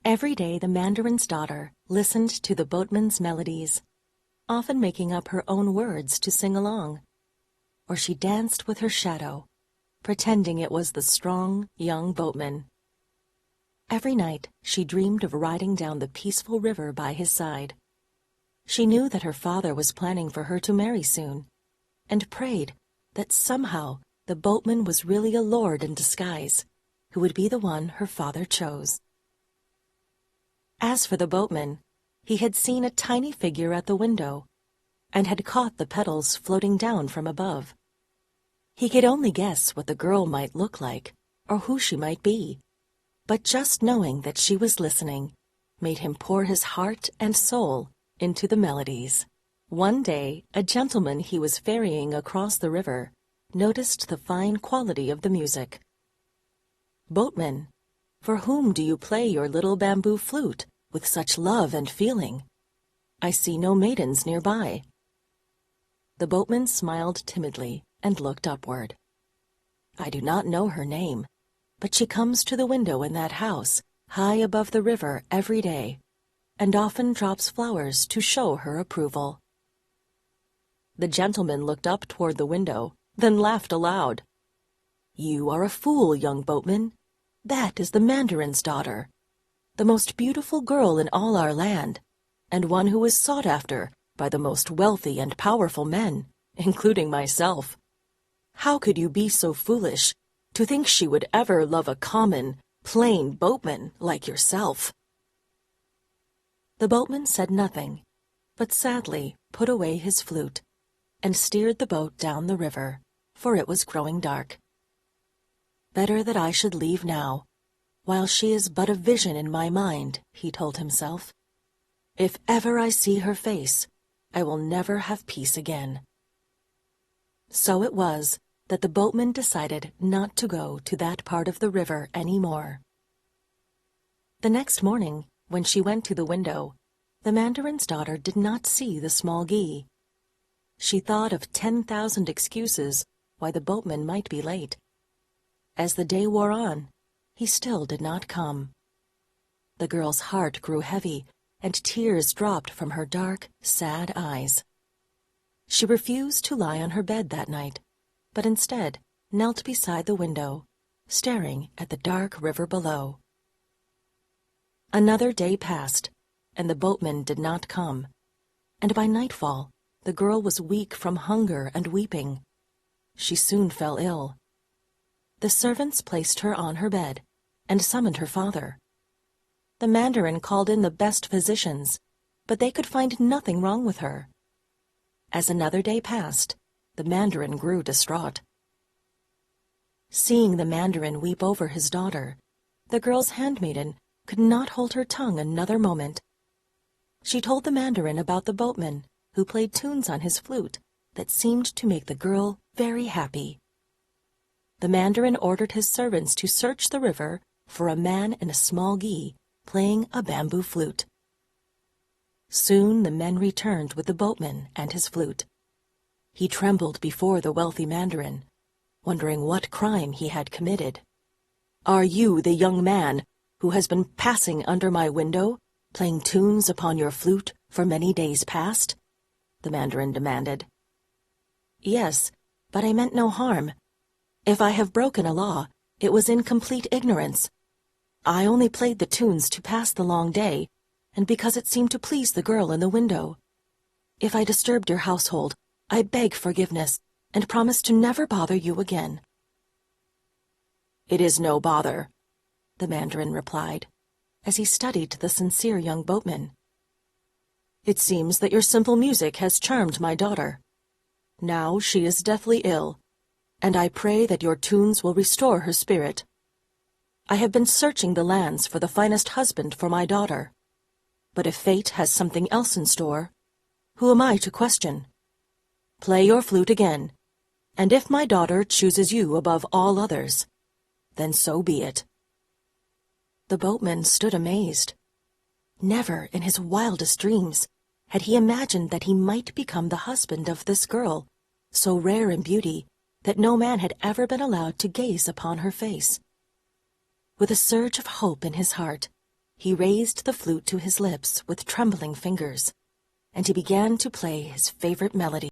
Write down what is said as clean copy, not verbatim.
Every day the mandarin's daughter listened to the boatman's melodies, often making up her own words to sing along. Or she danced with her shadow, pretending it was the strong, young boatman. Every night she dreamed of riding down the peaceful river by his side. She knew that her father was planning for her to marry soon, and prayed that somehow the boatman was really a lord in disguise, who would be the one her father chose. As for the boatman, he had seen a tiny figure at the window, and had caught the petals floating down from above. He could only guess what the girl might look like, or who she might be, but just knowing that she was listening made him pour his heart and soul into the melodies. One day, a gentleman he was ferrying across the river noticed the fine quality of the music. "Boatman, for whom do you play your little bamboo flute with such love and feeling? I see no maidens nearby." The boatman smiled timidly and looked upward. "I do not know her name, but she comes to the window in that house high above the river every day, and often drops flowers to show her approval." The gentleman looked up toward the window, then laughed aloud. "You are a fool, young boatman. That is the mandarin's daughter, the most beautiful girl in all our land, and one who is sought after by the most wealthy and powerful men, including myself. How could you be so foolish to think she would ever love a common, plain boatman like yourself?" The boatman said nothing, but sadly put away his flute and steered the boat down the river, for it was growing dark. "Better that I should leave now, while she is but a vision in my mind," he told himself. "If ever I see her face, I will never have peace again." So it was that the boatman decided not to go to that part of the river any more. The next morning, when she went to the window, the mandarin's daughter did not see the small Guy. She thought of 10,000 excuses why the boatman might be late. As the day wore on, he still did not come. The girl's heart grew heavy, and tears dropped from her dark, sad eyes. She refused to lie on her bed that night, but instead knelt beside the window, staring at the dark river below. Another day passed, and the boatman did not come, and by nightfall the girl was weak from hunger and weeping. She soon fell ill. The servants placed her on her bed and summoned her father. The mandarin called in the best physicians, but they could find nothing wrong with her. As another day passed, the mandarin grew distraught. Seeing the mandarin weep over his daughter, the girl's handmaiden could not hold her tongue another moment. She told the mandarin about the boatman, who played tunes on his flute that seemed to make the girl very happy. The mandarin ordered his servants to search the river for a man in a small Guy playing a bamboo flute. Soon the men returned with the boatman and his flute. He trembled before the wealthy mandarin, wondering what crime he had committed. "Are you the young man who has been passing under my window, playing tunes upon your flute for many days past?" the mandarin demanded. "Yes, but I meant no harm. If I have broken a law, it was in complete ignorance. I only played the tunes to pass the long day, and because it seemed to please the girl in the window. If I disturbed your household, I beg forgiveness, and promise to never bother you again." "It is no bother," the mandarin replied, as he studied the sincere young boatman. "It seems that your simple music has charmed my daughter. Now she is deathly ill, and I pray that your tunes will restore her spirit. I have been searching the lands for the finest husband for my daughter, but if fate has something else in store, who am I to question? Play your flute again, and if my daughter chooses you above all others, then so be it." The boatman stood amazed. Never in his wildest dreams had he imagined that he might become the husband of this girl, so rare in beauty that no man had ever been allowed to gaze upon her face. With a surge of hope in his heart, He raised the flute to his lips with trembling fingers, and he began to play his favorite melody.